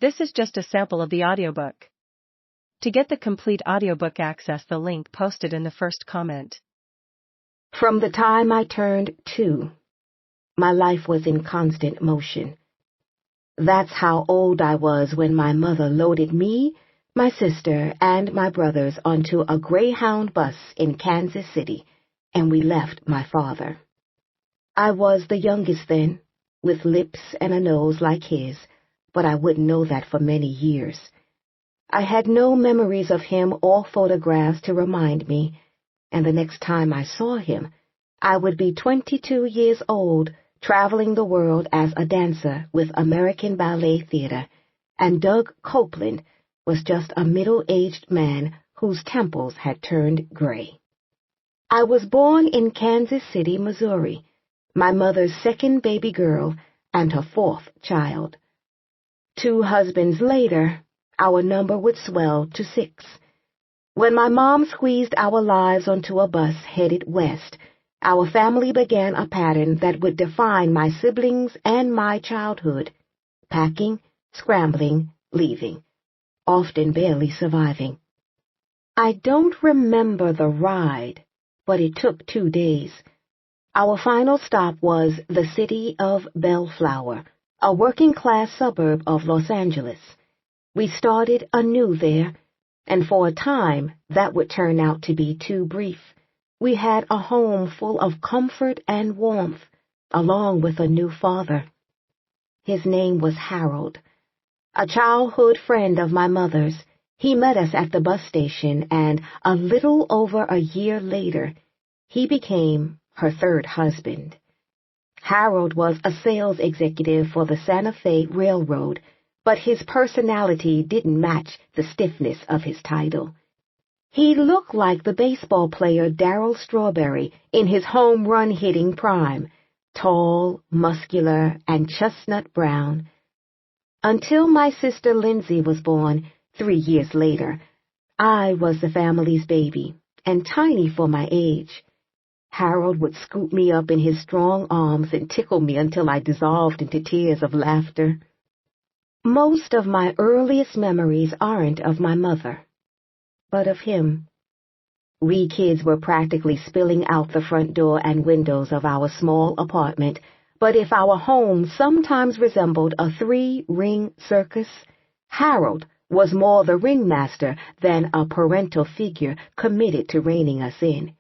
This is just a sample of the audiobook. To get the complete audiobook, access the link posted in the first comment. From the time I turned 2, my life was in constant motion. That's how old I was when my mother loaded me, my sister, and my brothers onto a Greyhound bus in Kansas City, and we left my father. I was the youngest then, with lips and a nose like his, but I wouldn't know that for many years. I had no memories of him or photographs to remind me, and the next time I saw him, I would be 22 years old, traveling the world as a dancer with American Ballet Theatre, and Doug Copeland was just a middle-aged man whose temples had turned gray. I was born in Kansas City, Missouri, my mother's second baby girl and her 4th child. 2 husbands later, our number would swell to 6. When my mom squeezed our lives onto a bus headed west, our family began a pattern that would define my siblings and my childhood: packing, scrambling, leaving, often barely surviving. I don't remember the ride, but it took 2 days. Our final stop was the city of Bellflower, a working-class suburb of Los Angeles. We started anew there, and for a time that would turn out to be too brief. We had a home full of comfort and warmth, along with a new father. His name was Harold, a childhood friend of my mother's. He met us at the bus station, and a little over a year later, he became her 3rd husband. Harold was a sales executive for the Santa Fe Railroad, but his personality didn't match the stiffness of his title. He looked like the baseball player Darryl Strawberry in his home run hitting prime, tall, muscular, and chestnut brown. Until my sister Lindsay was born 3 years later, I was the family's baby, and tiny for my age. Harold would scoop me up in his strong arms and tickle me until I dissolved into tears of laughter. Most of my earliest memories aren't of my mother, but of him. We kids were practically spilling out the front door and windows of our small apartment, but if our home sometimes resembled a 3-ring circus, Harold was more the ringmaster than a parental figure committed to reining us in.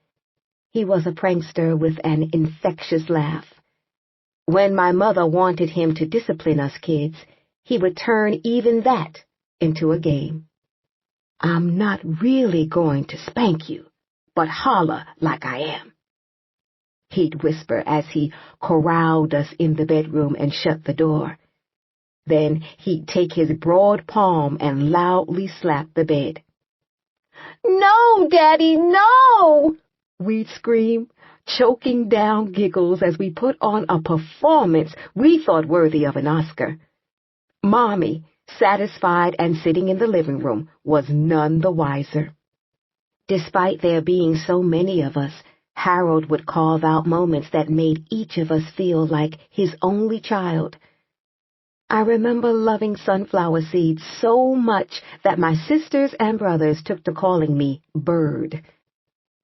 He was a prankster with an infectious laugh. When my mother wanted him to discipline us kids, he would turn even that into a game. "I'm not really going to spank you, but holler like I am," he'd whisper as he corralled us in the bedroom and shut the door. Then he'd take his broad palm and loudly slap the bed. "No, Daddy, no!" we'd scream, choking down giggles as we put on a performance we thought worthy of an Oscar. Mommy, satisfied and sitting in the living room, was none the wiser. Despite there being so many of us, Harold would carve out moments that made each of us feel like his only child. I remember loving sunflower seeds so much that my sisters and brothers took to calling me Bird.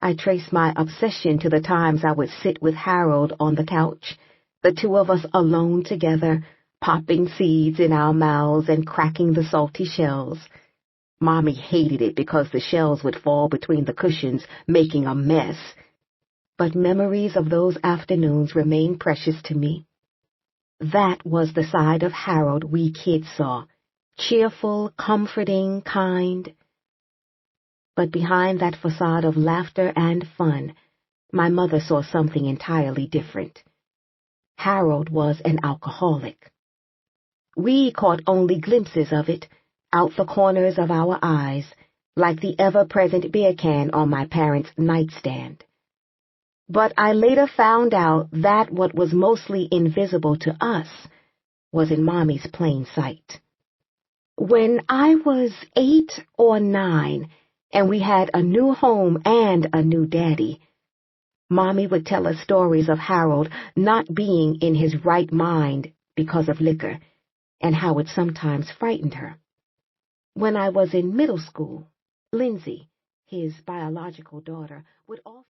I traced my obsession to the times I would sit with Harold on the couch, the 2 of us alone together, popping seeds in our mouths and cracking the salty shells. Mommy hated it because the shells would fall between the cushions, making a mess. But memories of those afternoons remain precious to me. That was the side of Harold we kids saw, cheerful, comforting, kind. But behind that facade of laughter and fun, my mother saw something entirely different. Harold was an alcoholic. We caught only glimpses of it, out the corners of our eyes, like the ever-present beer can on my parents' nightstand. But I later found out that what was mostly invisible to us was in Mommy's plain sight. When I was 8 or 9, and we had a new home and a new daddy, Mommy would tell us stories of Harold not being in his right mind because of liquor, and how it sometimes frightened her. When I was in middle school, Lindsay, his biological daughter, would often